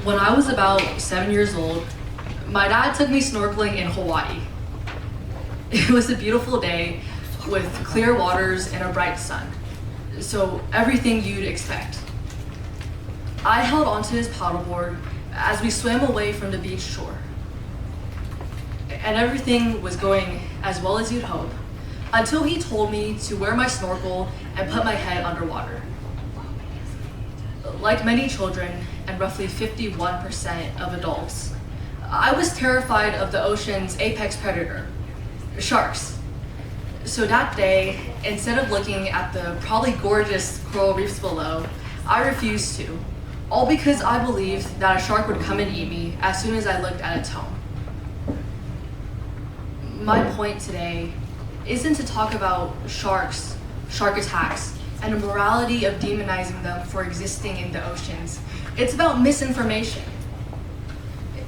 When I was about 7 years old, my dad took me snorkeling in Hawaii. It was a beautiful day with clear waters and a bright sun, so everything you'd expect. I held onto his paddleboard as we swam away from the beach shore. And everything was going as well as you'd hope, until he told me to wear my snorkel and put my head underwater. Like many children, and roughly 51% of adults, I was terrified of the ocean's apex predator, sharks. So that day, instead of looking at the probably gorgeous coral reefs below, I refused to, all because I believed that a shark would come and eat me as soon as I looked at its home. My point today isn't to talk about sharks, shark attacks, and the morality of demonizing them for existing in the oceans. It's about misinformation.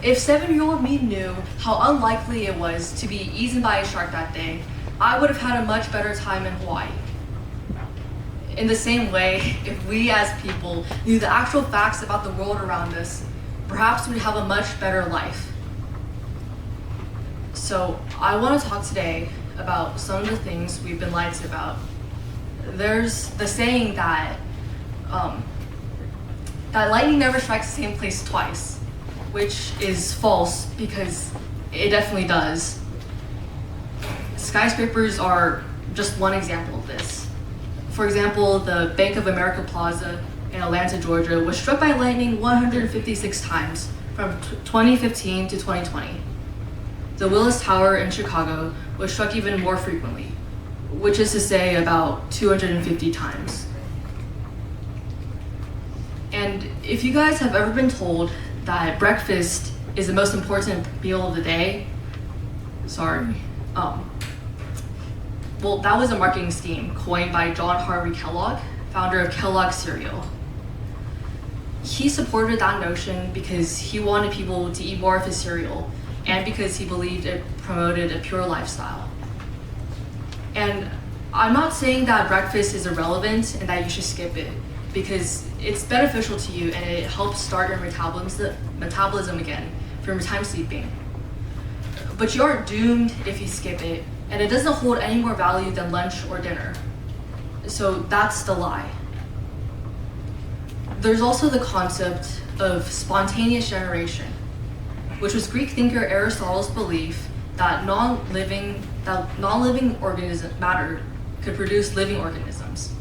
If 7-year-old me knew how unlikely it was to be eaten by a shark that day, I would have had a much better time in Hawaii. In the same way, if we as people knew the actual facts about the world around us, perhaps we'd have a much better life. So I want to talk today about some of the things we've been lied to about. There's the saying that lightning never strikes the same place twice, which is false because it definitely does. Skyscrapers are just one example of this. For example, the Bank of America Plaza in Atlanta, Georgia was struck by lightning 156 times from 2015 to 2020. The Willis Tower in Chicago was struck even more frequently, which is to say about 250 times. And if you guys have ever been told that breakfast is the most important meal of the day, sorry. Well, that was a marketing scheme coined by John Harvey Kellogg, founder of Kellogg's cereal. He supported that notion because he wanted people to eat more of his cereal and because he believed it promoted a pure lifestyle. And I'm not saying that breakfast is irrelevant and that you should skip it, because it's beneficial to you and it helps start your metabolism again from your time sleeping. But you aren't doomed if you skip it, and it doesn't hold any more value than lunch or dinner. So that's the lie. There's also the concept of spontaneous generation, which was Greek thinker Aristotle's belief that non-living matter could produce living organisms.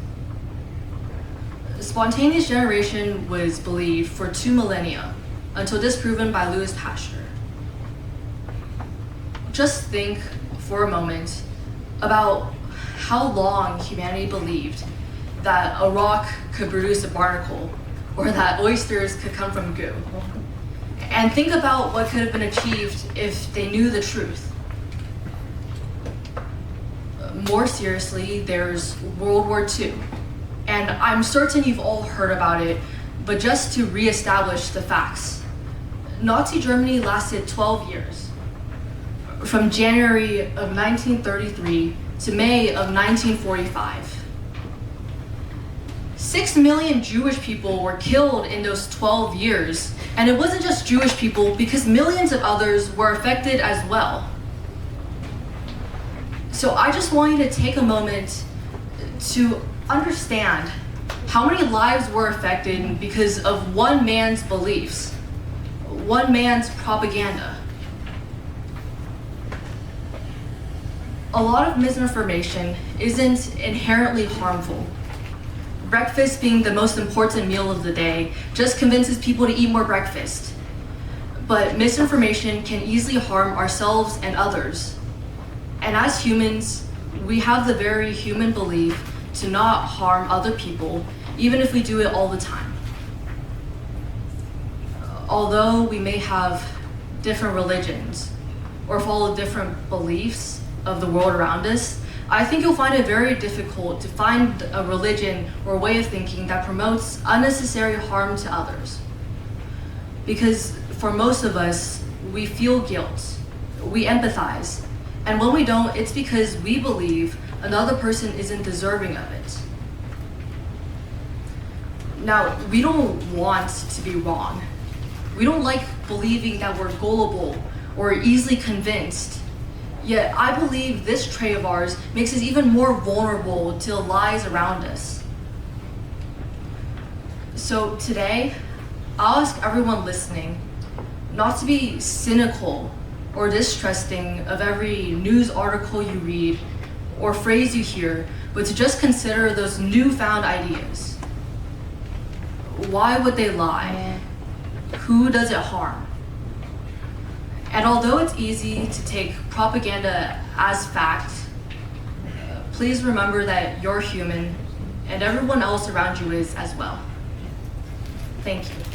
Spontaneous generation was believed for 2 millennia, until disproven by Louis Pasteur. Just think for a moment about how long humanity believed that a rock could produce a barnacle, or that oysters could come from goo. And think about what could have been achieved if they knew the truth. More seriously, there's World War II. And I'm certain you've all heard about it, but just to reestablish the facts. Nazi Germany lasted 12 years, from January of 1933 to May of 1945. 6 million Jewish people were killed in those 12 years, and it wasn't just Jewish people, because millions of others were affected as well. So I just want you to take a moment to understand how many lives were affected because of one man's beliefs, one man's propaganda. A lot of misinformation isn't inherently harmful. Breakfast being the most important meal of the day just convinces people to eat more breakfast. But misinformation can easily harm ourselves and others. And as humans, we have the very human belief to not harm other people, even if we do it all the time. Although we may have different religions or follow different beliefs of the world around us, I think you'll find it very difficult to find a religion or way of thinking that promotes unnecessary harm to others. Because for most of us, we feel guilt, we empathize, and when we don't, it's because we believe another person isn't deserving of it. Now, we don't want to be wrong. We don't like believing that we're gullible or easily convinced. Yet I believe this trait of ours makes us even more vulnerable to the lies around us. So today, I'll ask everyone listening not to be cynical or distrusting of every news article you read or phrase you hear, but to just consider those newfound ideas. Why would they lie? Who does it harm? And although it's easy to take propaganda as fact, please remember that you're human and everyone else around you is as well. Thank you.